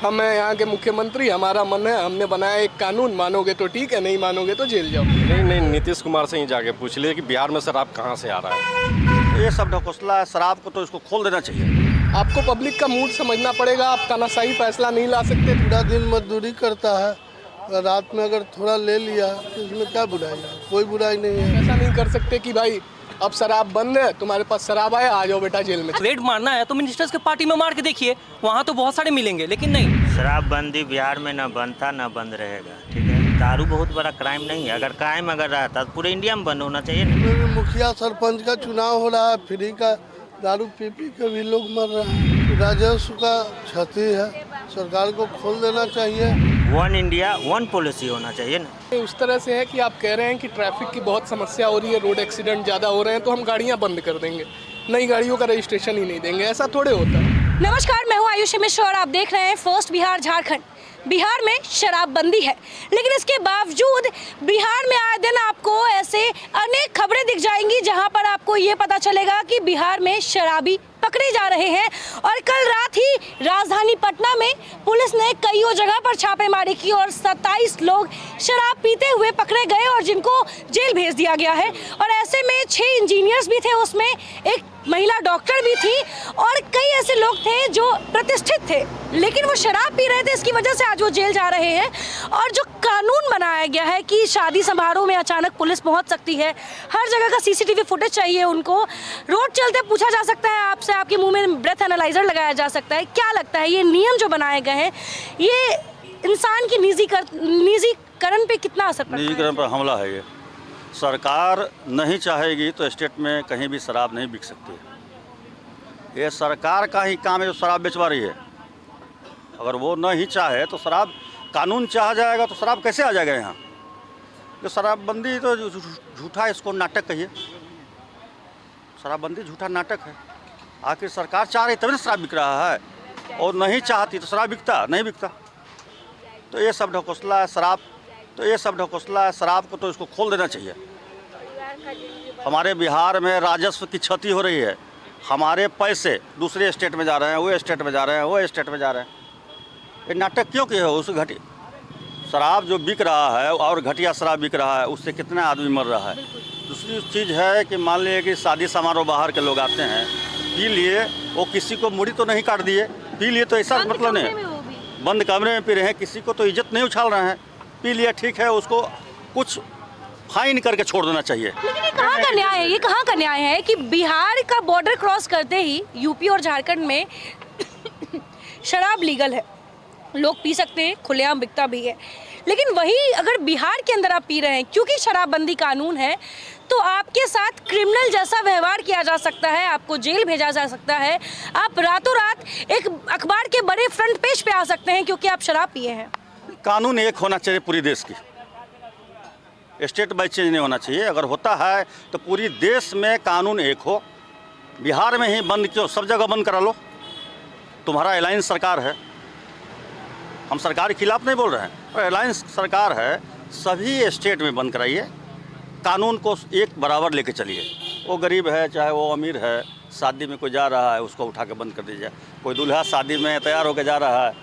हम हैं यहाँ के मुख्यमंत्री, हमारा मन है, हमने बनाया एक कानून, मानोगे तो ठीक है, नहीं मानोगे तो जेल जाओ। नहीं नहीं, नीतीश कुमार से ही जाके पूछ लिए कि बिहार में शराब कहाँ से आ रहा है। ये सब ढकोसला है, शराब को तो इसको खोल देना चाहिए। आपको पब्लिक का मूड समझना पड़ेगा, आप तानाशाही फैसला नहीं ला सकते। पूरा दिन मजदूरी करता है, रात में अगर थोड़ा ले लिया तो इसमें क्या बुराई है? कोई बुराई नहीं है। ऐसा नहीं कर सकते कि भाई अब शराब बंद है, तुम्हारे पास शराब आए, आ जाओ बेटा जेल में। रेड मारना है तो मिनिस्टर्स के पार्टी में मार के देखिए, वहाँ तो बहुत सारे मिलेंगे, लेकिन नहीं। शराबबंदी बिहार में न बनता न बंद रहेगा, ठीक है। दारू बहुत बड़ा क्राइम नहीं है, अगर क्राइम रहता तो पूरे इंडिया में बंद होना चाहिए ना। मुखिया सरपंच का चुनाव हो रहा है, फ्री का दारू पी के भी लोग मर रहे हैं। राजस्व का क्षति है, सरकार को खोल देना चाहिए। वन इंडिया वन पॉलिसी होना चाहिए ना। उस तरह से है कि आप कह रहे हैं कि ट्रैफिक की बहुत समस्या हो रही है, रोड एक्सीडेंट ज़्यादा हो रहे हैं, तो हम गाड़ियाँ बंद कर देंगे, नई गाड़ियों का रजिस्ट्रेशन ही नहीं देंगे, ऐसा थोड़े होता है। नमस्कार, मैं हूँ आयुषी मिश्रा और आप देख रहे हैं फर्स्ट बिहार झारखंड। बिहार में शराबबंदी है, लेकिन इसके बावजूद बिहार में आए दिन आपको ऐसे अनेक खबरें दिख जाएंगी जहां पर आपको ये पता चलेगा कि बिहार में शराबी पकड़े जा रहे हैं। और कल रात ही राजधानी पटना में पुलिस ने कई जगह पर छापेमारी की और 27 लोग शराब पीते हुए पकड़े गए और जिनको जेल भेज दिया गया है। और ऐसे में 6 इंजीनियर्स भी थे, उसमें एक महिला डॉक्टर भी थी और कई ऐसे लोग थे जो प्रतिष्ठित थे, लेकिन वो शराब पी रहे थे, इसकी वजह से आज वो जेल जा रहे हैं। और जो कानून बनाया गया है कि शादी समारोह में अचानक पुलिस पहुंच सकती है, हर जगह का सीसीटीवी फुटेज चाहिए उनको, रोड चलते पूछा जा सकता है आपसे, आपके मुंह में ब्रेथ एनालाइजर लगाया जा सकता है। क्या लगता है ये नियम जो बनाए गए हैं, ये इंसान की निजीकरण पे कितना असर पड़ता है? निजीकरण पर हमला है ये। सरकार नहीं चाहेगी तो स्टेट में कहीं भी शराब नहीं बिक सकती। ये सरकार का ही काम है जो शराब बेचवा रही है। अगर वो नहीं चाहे तो शराब, कानून चाहा जाएगा तो शराब कैसे आ जाएगा यहाँ? जो शराबबंदी तो झूठा, इसको नाटक कहिए। शराबबंदी झूठा नाटक है। आखिर सरकार चाह रही तभी ना शराब बिक रहा है, और नहीं चाहती तो शराब बिकता नहीं बिकता। तो ये सब ढकोसला है शराब को तो इसको खोल देना चाहिए। हमारे बिहार में राजस्व की क्षति हो रही है। हमारे पैसे दूसरे स्टेट में जा रहे हैं, वो स्टेट में जा रहे हैं, वो स्टेट में जा रहे हैं। ये नाटक क्यों किए हो? उस घटी शराब जो बिक रहा है और घटिया शराब बिक रहा है, उससे कितने आदमी मर रहा है। दूसरी चीज़ है कि मान लीजिए कि शादी समारोह बाहर के लोग आते हैं, पी लिए, वो किसी को मुड़ी तो नहीं काट दिए, पी लिए तो ऐसा मतलब नहीं, बंद कमरे में पी रहे हैं, किसी को तो इज्जत नहीं उछाल रहे हैं, पी लिया ठीक है, उसको कुछ फाइन करके छोड़ देना चाहिए। लेकिन ये कहाँ का न्याय है? ये कहाँ का न्याय है कि बिहार का बॉर्डर क्रॉस करते ही यूपी और झारखंड में शराब लीगल है, लोग पी सकते हैं, खुलेआम बिकता भी है, लेकिन वही अगर बिहार के अंदर आप पी रहे हैं, क्योंकि शराबबंदी कानून है, तो आपके साथ क्रिमिनल जैसा व्यवहार किया जा सकता है, आपको जेल भेजा जा सकता है, आप रातों रात एक अखबार के बड़े फ्रंट पेज पे आ सकते हैं क्योंकि आप शराब पिए हैं। कानून एक होना चाहिए पूरी देश की, स्टेट बाई चेंज नहीं होना चाहिए। अगर होता है तो पूरी देश में कानून एक हो। बिहार में ही बंद क्यों? सब जगह बंद करा लो। तुम्हारा अलायंस सरकार है, हम सरकार के खिलाफ नहीं बोल रहे हैं, और अलायंस सरकार है, सभी स्टेट में बंद कराइए। कानून को एक बराबर लेके चलिए। वो गरीब है चाहे वो अमीर है, शादी में कोई जा रहा है उसको उठा के बंद कर दीजिए। कोई दूल्हा शादी में तैयार होकर जा रहा है,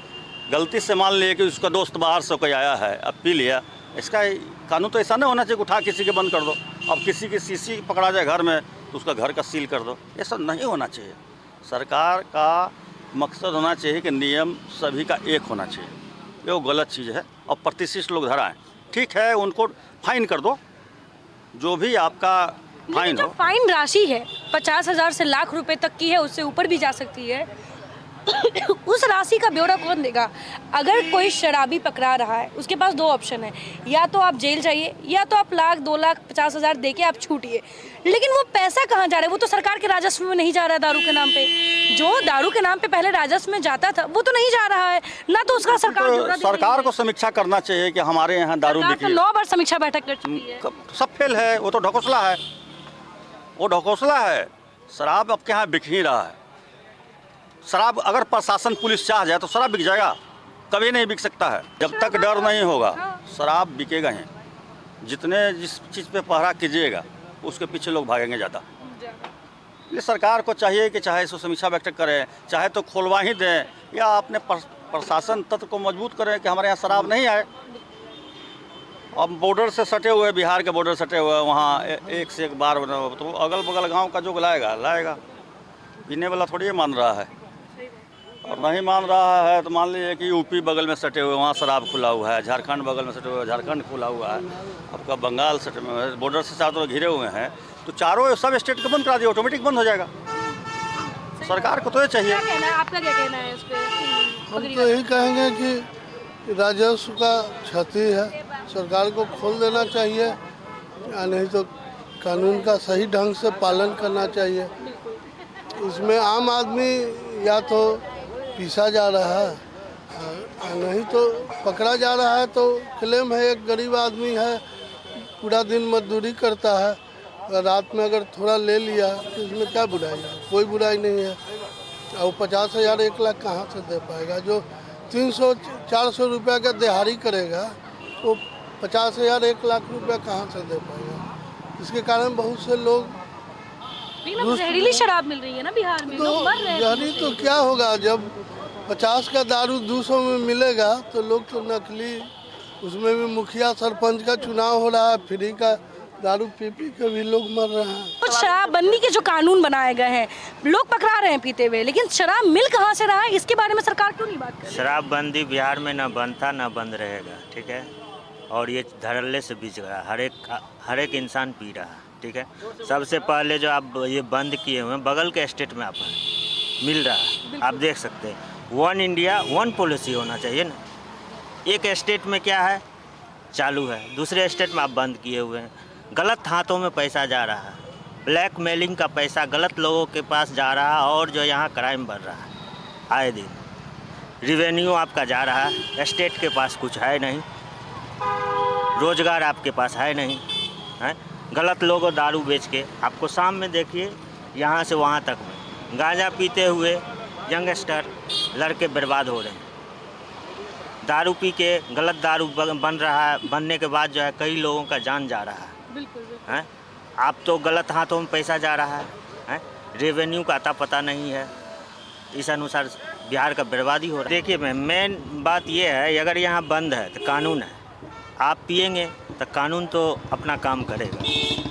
गलती से मान लिए कि उसका दोस्त बाहर से कोई आया है, अब पी लिया, इसका कानून तो ऐसा नहीं होना चाहिए उठा किसी के बंद कर दो। अब किसी की सीसी पकड़ा जाए घर में तो उसका घर का सील कर दो, ये सब नहीं होना चाहिए। सरकार का मकसद होना चाहिए कि नियम सभी का एक होना चाहिए। ये वो गलत चीज़ है। और प्रतिष्ठित लोग धराएं, ठीक है, उनको फाइन कर दो, जो भी आपका फाइन हो। फाइन राशि है 50,000 से लाख रुपए तक की है, उससे ऊपर भी जा सकती है। उस राशि का ब्यौरा कौन देगा? अगर कोई शराबी पकड़ा रहा है, उसके पास 2 ऑप्शन है, या तो आप जेल जाइए या तो आप लाख 2,50,000 दे के आप छूटिए। लेकिन वो पैसा कहाँ जा रहा है? वो तो सरकार के राजस्व में नहीं जा रहा है। दारू के नाम पे, जो दारू के नाम पे पहले राजस्व में जाता था, वो तो नहीं जा रहा है ना, तो उसका सरकार को समीक्षा करना चाहिए कि हमारे यहाँ दारू बिकी। 9 बार समीक्षा बैठक कर चुकी है, सब फेल है। वो तो ढकोसला है, वो ढकोसला है। शराब आपके यहाँ बिक ही रहा है। शराब अगर प्रशासन पुलिस चाह जाए तो शराब बिक जाएगा? कभी नहीं बिक सकता है। जब तक डर नहीं होगा शराब बिकेगा ही। जितने जिस चीज़ पे पहरा कीजिएगा उसके पीछे लोग भागेंगे ज़्यादा। ये सरकार को चाहिए कि चाहे इसको समीक्षा बैठक करें, चाहे तो खोलवा ही दें, या अपने प्रशासन तंत्र को मजबूत करें कि हमारे यहाँ शराब नहीं आए। अब बॉर्डर से सटे हुए, बिहार के बॉर्डर सटे हुए, वहाँ एक से एक बार तो अगल बगल गांव का जो लाएगा पीने वाला थोड़ी ये मान रहा है। और नहीं मान रहा है तो मान लीजिए कि यूपी बगल में सटे हुए, वहाँ शराब खुला हुआ है, झारखंड बगल में सटे हुए, झारखंड खुला हुआ है, आपका बंगाल सटे हुए है, बॉर्डर से चारों घिरे हुए हैं, तो चारों सब स्टेट को बंद करा दिए, ऑटोमेटिक बंद हो जाएगा। सरकार को तो ये चाहिए। क्या कहना है आपका, क्या कहना है इस पे? हम तो यही कहेंगे कि राजस्व का क्षति है, सरकार को खोल देना चाहिए, या नहीं तो कानून का सही ढंग से पालन करना चाहिए। इसमें आम आदमी या तो पीसा जा रहा है, नहीं तो पकड़ा जा रहा है। तो क्लेम है, एक गरीब आदमी है, पूरा दिन मजदूरी करता है, रात में अगर थोड़ा ले लिया तो इसमें क्या बुराई है? कोई बुराई नहीं है। और 50,000 1 लाख कहाँ से दे पाएगा? जो 300-400 रुपया का दिहाड़ी करेगा वो 50,000 1 लाख रुपया कहाँ से दे पाएगा? इसके कारण बहुत से लोग जहरीली शराब मिल रही है ना बिहार में, लोग मर रहे हैं। जहरी तो क्या होगा, जब 50 का दारू 200 में मिलेगा तो लोग तो नकली, उसमें भी मुखिया सरपंच का चुनाव हो रहा है, फ्री का दारू पी के भी लोग मर रहे हैं। कुछ शराबबंदी के जो कानून बनाए गए हैं, लोग पकड़ा रहे हैं पीते हुए, लेकिन शराब मिल कहाँ से रहा है, इसके बारे में सरकार क्यों नहीं बात कर रही? शराबबंदी बिहार में ना बनता ना बंद रहेगा, ठीक है। और ये धड़ल्ले से बिच रहा है, हर एक इंसान पी रहा है, ठीक है। सबसे पहले जो आप ये बंद किए हुए हैं, बगल के स्टेट में आप मिल रहा है, आप देख सकते हैं। 1 इंडिया 1 पॉलिसी होना चाहिए ना। एक स्टेट में क्या है चालू है, दूसरे स्टेट में आप बंद किए हुए हैं। गलत हाथों में पैसा जा रहा है, ब्लैक मेलिंग का पैसा गलत लोगों के पास जा रहा है, और जो यहाँ क्राइम बढ़ रहा है आए दिन। रिवेन्यू आपका जा रहा है, स्टेट के पास कुछ है नहीं, रोजगार आपके पास है नहीं, है। गलत लोग दारू बेच के आपको शाम में देखिए यहाँ से वहाँ तक में गांजा पीते हुए यंगस्टर लड़के बर्बाद हो रहे हैं। दारू पी के गलत दारू बन रहा है, बनने के बाद जो है कई लोगों का जान जा रहा है। बिल्कुल हैं। आप तो गलत हाथों में पैसा जा रहा है, रेवेन्यू का अता पता नहीं है, इस अनुसार बिहार का बर्बादी हो रहा है। देखिए मैम, मेन बात ये है, अगर यहाँ बंद है तो कानून है, आप पिएंगे तो कानून तो अपना काम करेगा,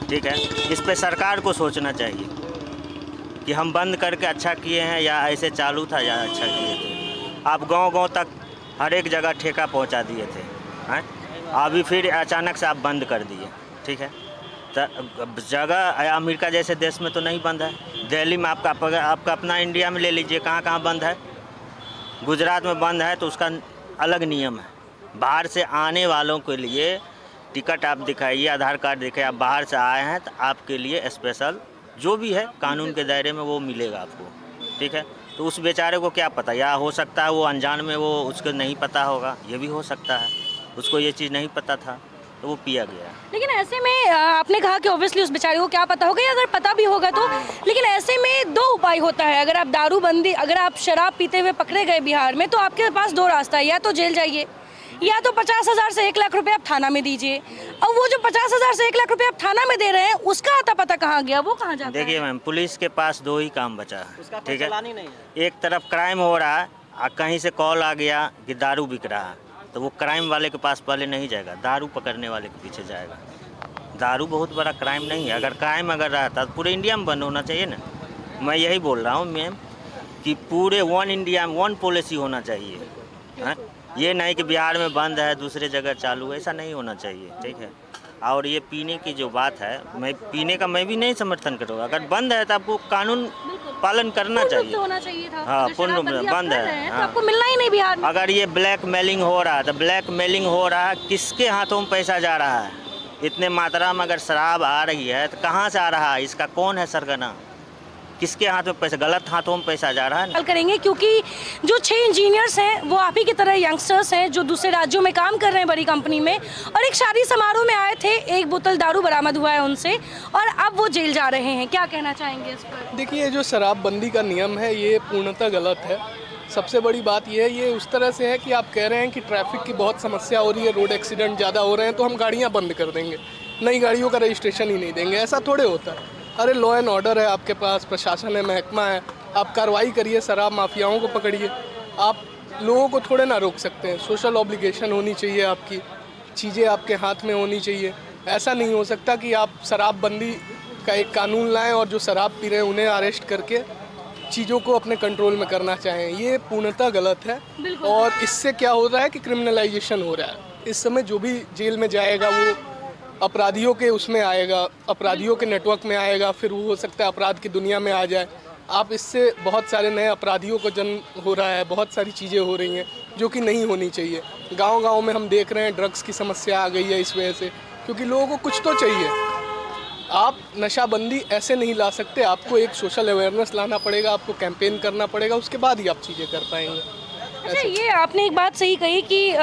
ठीक है। इस पे सरकार को सोचना चाहिए कि हम बंद करके अच्छा किए हैं या ऐसे चालू था या अच्छा किए थे। आप गांव-गांव तक हर एक जगह ठेका पहुंचा दिए थे, हैं। अभी फिर अचानक से आप बंद कर दिए, ठीक है। तो जगह अमेरिका जैसे देश में तो नहीं बंद है। दिल्ली में आपका अपना इंडिया में ले लीजिए, कहाँ कहाँ बंद है। गुजरात में बंद है तो उसका अलग नियम है। बाहर से आने वालों के लिए टिकट आप दिखाइए, आधार कार्ड दिखाइए, आप बाहर से आए हैं तो आपके लिए स्पेशल जो भी है कानून के दायरे में वो मिलेगा आपको, ठीक है। तो उस बेचारे को क्या पता, या हो सकता है वो अनजान में वो उसको नहीं पता होगा, ये भी हो सकता है, उसको ये चीज़ नहीं पता था तो वो पिया गया। लेकिन ऐसे में आपने कहा कि ऑब्वियसली उस बेचारे को क्या पता होगा, या अगर पता भी होगा तो, लेकिन ऐसे में 2 उपाय होता है। अगर आप दारूबंदी, अगर आप शराब पीते हुए पकड़े गए बिहार में, तो आपके पास 2 रास्ता है, या तो जेल जाइए, या तो 50,000 से 1 लाख रुपए आप थाना में दीजिए। और वो जो 50,000 से 1 लाख रुपए आप थाना में दे रहे हैं, उसका आता पता कहाँ गया, वो कहाँ जाता है? देखिए मैम, पुलिस के पास 2 ही काम बचा है, ठीक है। एक तरफ क्राइम हो रहा है, कहीं से कॉल आ गया कि दारू बिक रहा है, तो वो क्राइम वाले के पास पहले नहीं जाएगा, दारू पकड़ने वाले के पीछे जाएगा। दारू बहुत बड़ा क्राइम नहीं है। अगर क्राइम अगर रहता तो पूरे इंडिया में बंद होना चाहिए ना। मैं यही बोल रहा हूँ मैम कि पूरे 1 इंडिया में 1 पॉलिसी होना चाहिए, हैं। ये नहीं कि बिहार में बंद है दूसरे जगह चालू है, ऐसा नहीं होना चाहिए, ठीक है। और ये पीने की जो बात है, मैं पीने का मैं भी नहीं समर्थन करूँगा। अगर बंद है तो आपको कानून पालन करना चाहिए, होना चाहिए था। हाँ, पूर्ण बंद है, तो आपको मिलना ही नहीं बिहार में। अगर ये ब्लैक मेलिंग हो रहा है तो ब्लैक मेलिंग हो रहा है, किसके हाथों में पैसा जा रहा है? इतने मात्रा में अगर शराब आ रही है तो कहाँ से आ रहा है, इसका कौन है सरगना? किसके हाथ में पैसा, गलत हाथों में पैसा जा रहा है? कल करेंगे, क्योंकि जो 6 इंजीनियर्स हैं वो आप ही की तरह यंगस्टर्स हैं जो दूसरे राज्यों में काम कर रहे हैं बड़ी कंपनी में, और एक शादी समारोह में आए थे, 1 बोतल दारू बरामद हुआ है उनसे, और अब वो जेल जा रहे हैं। क्या कहना चाहेंगे इस पर? देखिए, जो शराबबंदी का नियम है ये पूर्णतः गलत है। सबसे बड़ी बात ये है, ये उस तरह से है कि आप कह रहे हैं कि ट्रैफिक की बहुत समस्या हो रही है, रोड एक्सीडेंट ज़्यादा हो रहे हैं, तो हम गाड़ियाँ बंद कर देंगे, नई गाड़ियों का रजिस्ट्रेशन ही नहीं देंगे। ऐसा थोड़े होता है। अरे लॉ एंड ऑर्डर है आपके पास, प्रशासन है, महकमा है, आप कार्रवाई करिए, शराब माफियाओं को पकड़िए। आप लोगों को थोड़े ना रोक सकते हैं। सोशल ऑब्लिगेशन होनी चाहिए, आपकी चीज़ें आपके हाथ में होनी चाहिए। ऐसा नहीं हो सकता कि आप शराबबंदी का एक कानून लाएं और जो शराब पी रहे हैं उन्हें अरेस्ट करके चीज़ों को अपने कंट्रोल में करना चाहें। ये पूर्णतः गलत है और इससे क्या हो रहा है कि क्रिमिनलाइजेशन हो रहा है। इस समय जो भी जेल में जाएगा वो अपराधियों के उसमें आएगा, अपराधियों के नेटवर्क में आएगा, फिर वो हो सकता है अपराध की दुनिया में आ जाए। आप इससे बहुत सारे नए अपराधियों को जन्म हो रहा है, बहुत सारी चीज़ें हो रही हैं जो कि नहीं होनी चाहिए। गांव-गांव में हम देख रहे हैं ड्रग्स की समस्या आ गई है इस वजह से, क्योंकि लोगों को कुछ तो चाहिए। आप नशाबंदी ऐसे नहीं ला सकते, आपको एक सोशल अवेयरनेस लाना पड़ेगा, आपको कैंपेन करना पड़ेगा, उसके बाद ही आप चीज़ें कर पाएंगे। अच्छा, ये आपने एक बात सही कही कि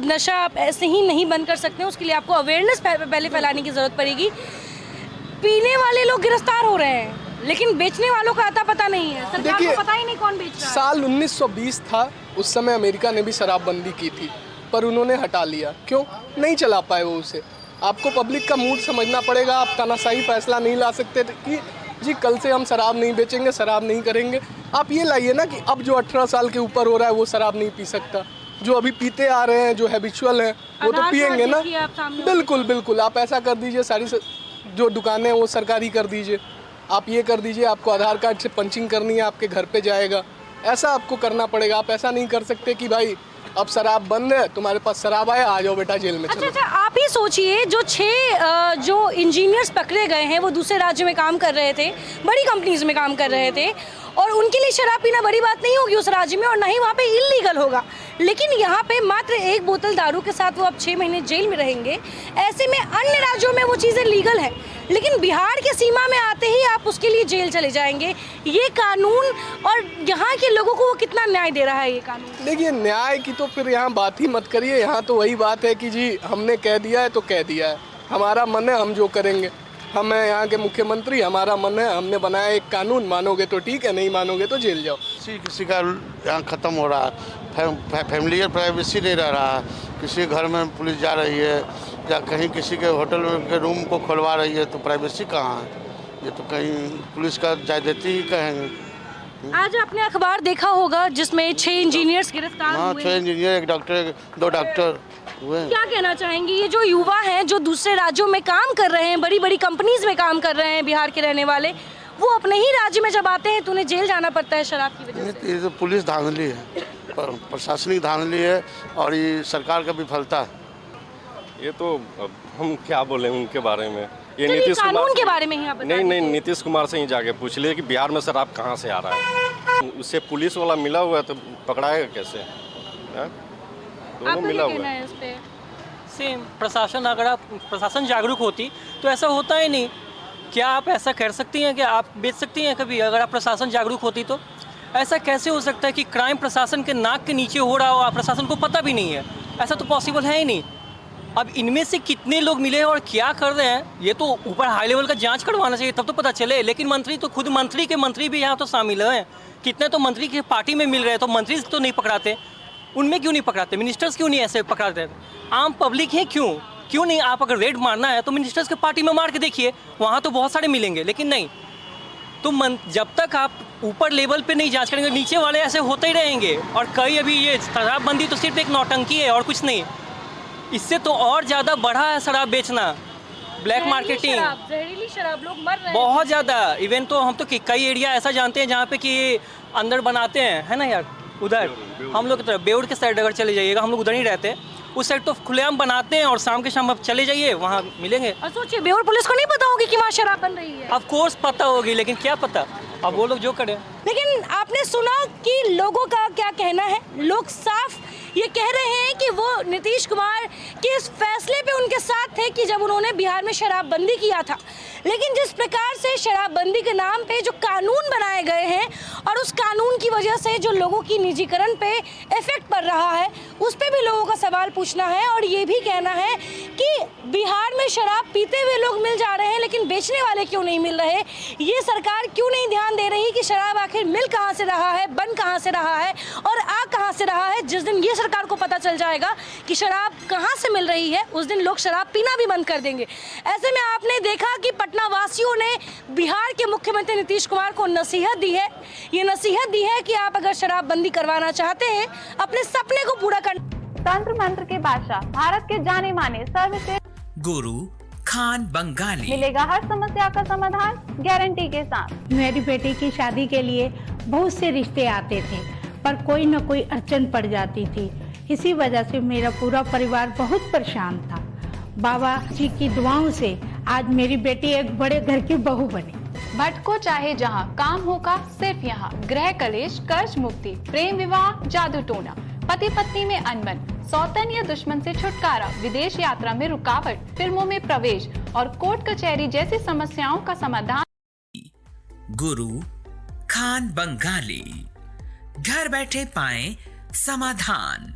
नशा आप ऐसे ही नहीं बंद कर सकते, उसके लिए आपको अवेयरनेस पहले फैलाने की ज़रूरत पड़ेगी। पीने वाले लोग गिरफ्तार हो रहे हैं लेकिन बेचने वालों का आता पता नहीं है, सरकार को पता ही नहीं कौन बेच रहा है। साल 1920 था, उस समय अमेरिका ने भी शराबबंदी की थी, पर उन्होंने हटा लिया। क्यों नहीं चला पाए वो उसे? आपको पब्लिक का मूड समझना पड़ेगा। आप तानाशाही फैसला नहीं ला सकते कि जी कल से हम शराब नहीं बेचेंगे, शराब नहीं करेंगे। आप ये लाइए ना कि अब जो 18 साल के ऊपर हो रहा है वो शराब नहीं पी सकता, जो अभी पीते आ रहे हैं, जो हैबिचुअल हैं, वो तो पिएंगे ना। बिल्कुल बिल्कुल, आप ऐसा कर दीजिए, सारी जो दुकानें वो सरकारी कर दीजिए। आप ये कर दीजिए, आपको आधार कार्ड से पंचिंग करनी है, आपके घर पे जाएगा। ऐसा आपको करना पड़ेगा। आप ऐसा नहीं कर सकते कि भाई अब शराब बंद है, तुम्हारे पास शराब आया, आ जाओ बेटा जेल में चलो। अच्छा, आप ही सोचिए, जो 6 जो इंजीनियर्स पकड़े गए हैं वो दूसरे राज्य में काम कर रहे थे, बड़ी कंपनीज में काम कर रहे थे, और उनके लिए शराब पीना बड़ी बात नहीं होगी उस राज्य में, और ना ही वहाँ पे इल्लीगल होगा। लेकिन यहाँ पे मात्र 1 बोतल दारू के साथ वो अब 6 महीने जेल में रहेंगे। ऐसे में अन्य राज्यों में वो चीज़ें लीगल हैं, लेकिन बिहार के सीमा में आते ही आप उसके लिए जेल चले जाएंगे। ये कानून और यहाँ के लोगों को वो कितना न्याय दे रहा है ये कानून? देखिए, न्याय की तो फिर यहाँ बात ही मत करिए। यहाँ तो वही बात है कि जी हमने कह दिया है तो कह दिया है, हमारा मन है हम जो करेंगे। हम हैं यहाँ के मुख्यमंत्री, हमारा मन है, हमने बनाया एक कानून, मानोगे तो ठीक है, नहीं मानोगे तो जेल जाओ। किसी का यहाँ ख़त्म हो रहा है, फैमिली प्राइवेसी नहीं रह रहा है। किसी घर में पुलिस जा रही है या कहीं किसी के होटल के रूम को खुलवा रही है, तो प्राइवेसी कहाँ है? ये तो कहीं पुलिस का जायदाती ही कहेंगे। आज आपने अखबार देखा होगा जिसमें 6 इंजीनियर्स गिरफ्तार हाँ, हुए। 6 इंजीनियर, 1 डॉक्टर, 2 डॉक्टर हुए। क्या कहना चाहेंगे, ये जो युवा हैं जो दूसरे राज्यों में काम कर रहे हैं, बड़ी बड़ी कंपनीज में काम कर रहे हैं, बिहार के रहने वाले, वो अपने ही राज्य में जब आते हैं तो उन्हें जेल जाना पड़ता है शराब की वजह से? ये तो पुलिस धांधली है, प्रशासनिक धांधली है, और ये सरकार का विफलता है। ये तो अब हम क्या बोलें उनके बारे में। ये चलिए, नीतीश कानून कुमार के बारे में ही आप बता नहीं, दीजिए। नीतीश कुमार से ही जाके पूछ लिए कि बिहार में शराब कहाँ से आ रहा है। उससे पुलिस वाला मिला हुआ है तो पकड़ाएगा कैसे? दोनों आपका मिला क्या हुआ कहना है। है इस पे? सेम प्रशासन, अगर आप प्रशासन जागरूक होती तो ऐसा होता ही नहीं। क्या आप ऐसा कर सकती हैं कि आप बेच सकती हैं कभी? अगर आप प्रशासन जागरूक होती तो ऐसा कैसे हो सकता है कि क्राइम प्रशासन के नाक के नीचे हो रहा हो, आप प्रशासन को पता भी नहीं है? ऐसा तो पॉसिबल है ही नहीं। अब इनमें से कितने लोग मिले और क्या कर रहे हैं, ये तो ऊपर हाई लेवल का जांच करवाना चाहिए, तब तो पता चले। लेकिन मंत्री तो खुद मंत्री के मंत्री भी यहाँ तो शामिल हैं। कितने तो मंत्री की पार्टी में मिल रहे हैं, तो मंत्री तो नहीं पकड़ाते, उनमें क्यों नहीं पकड़ाते? मिनिस्टर्स क्यों नहीं ऐसे पकड़ाते? आम पब्लिक है क्यों नहीं? आप अगर रेड मारना है तो मिनिस्टर्स के पार्टी में मार के देखिए, वहाँ तो बहुत सारे मिलेंगे। लेकिन नहीं, तो जब तक आप ऊपर लेवल पे नहीं जांच करेंगे, नीचे वाले ऐसे होते ही रहेंगे। और कई अभी ये शराबबंदी तो सिर्फ एक नौटंकी है और कुछ नहीं। इससे तो और ज़्यादा बढ़ा है शराब बेचना, ब्लैक मार्केटिंग, जहरीली शराब, लोग मर रहे हैं बहुत ज़्यादा। इवन तो हम तो कई एरिया ऐसा जानते हैं जहाँ पे कि अंदर बनाते हैं, है ना यार? उधर हम लोग की तरफ बेउर के साइड अगर चले जाइएगा, हम लोग उधर ही रहते हैं, उस साइड तो खुलेआम बनाते हैं, और शाम के शाम आप चले जाइए वहाँ मिलेंगे। और सोचिए, बेउर पुलिस को नहीं पता होगी कि वहाँ शराब बन रही है? ऑफ कोर्स पता होगी, लेकिन क्या पता, अब वो लोग जो करें। लेकिन आपने सुना कि लोगों का क्या कहना है। लोग साफ ये कह रहे हैं कि वो नीतीश कुमार के इस फैसले पे उनके साथ थे कि जब उन्होंने बिहार में शराबबंदी किया था। लेकिन जिस प्रकार से शराबबंदी के नाम पे जो कानून बनाए गए हैं और उस कानून की वजह से जो लोगों की निजीकरण पे इफेक्ट पड़ रहा है, उस पर भी लोगों का सवाल पूछना है और ये भी कहना है कि बिहार में शराब पीते हुए लोग मिल जा रहे हैं लेकिन बेचने वाले क्यों नहीं मिल रहे। ये सरकार क्यों नहीं ध्यान दे रही कि शराब आखिर मिल कहाँ से रहा है, बन कहाँ से रहा है और आ कहाँ से रहा है। जिस दिन ये सरकार को पता चल जाएगा कि शराब कहाँ से मिल रही है उस दिन लोग शराब पीना भी बंद कर देंगे। ऐसे में आपने देखा कि पटना वासियों ने बिहार के मुख्यमंत्री नीतीश कुमार को नसीहत दी है। ये नसीहत दी है कि आप अगर शराबबंदी करवाना चाहते हैं अपने सपने को पूरा कर। तंत्र मंत्र के बादशाह, भारत के जाने माने सर्वश्रेष्ठ गुरु खान बंगाली, मिलेगा हर समस्या का समाधान गारंटी के साथ। मेरी बेटी की शादी के लिए बहुत से रिश्ते आते थे पर कोई न कोई अड़चन पड़ जाती थी। इसी वजह से मेरा पूरा परिवार बहुत परेशान था। बाबा जी की दुआओं से आज मेरी बेटी एक बड़े घर की बहू बनी। भटको चाहे जहां, काम होगा सिर्फ यहाँ। गृह कलेश, कर्ज मुक्ति, प्रेम विवाह, जादू टोना, पति पत्नी में अनबन, सौतन या दुश्मन से छुटकारा, विदेश यात्रा में रुकावट, फिल्मों में प्रवेश और कोर्ट कचहरी जैसी समस्याओं का समाधान। गुरु खान बंगाली, घर बैठे पाएं समाधान।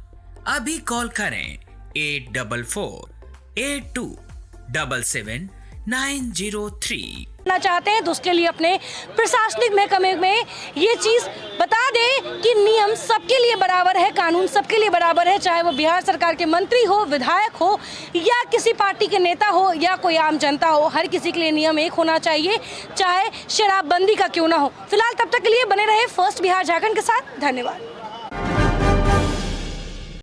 अभी कॉल करें 8448277903। चाहते हैं तो उसके लिए अपने प्रशासनिक महकमे में ये चीज बता दें कि नियम सबके लिए बराबर है, कानून सबके लिए बराबर है, चाहे वो बिहार सरकार के मंत्री हो, विधायक हो या किसी पार्टी के नेता हो या कोई आम जनता हो। हर किसी के लिए नियम एक होना चाहिए, चाहे शराबबंदी का क्यों ना हो। फिलहाल तब तक के लिए बने रहे फर्स्ट बिहार झारखंड के साथ। धन्यवाद।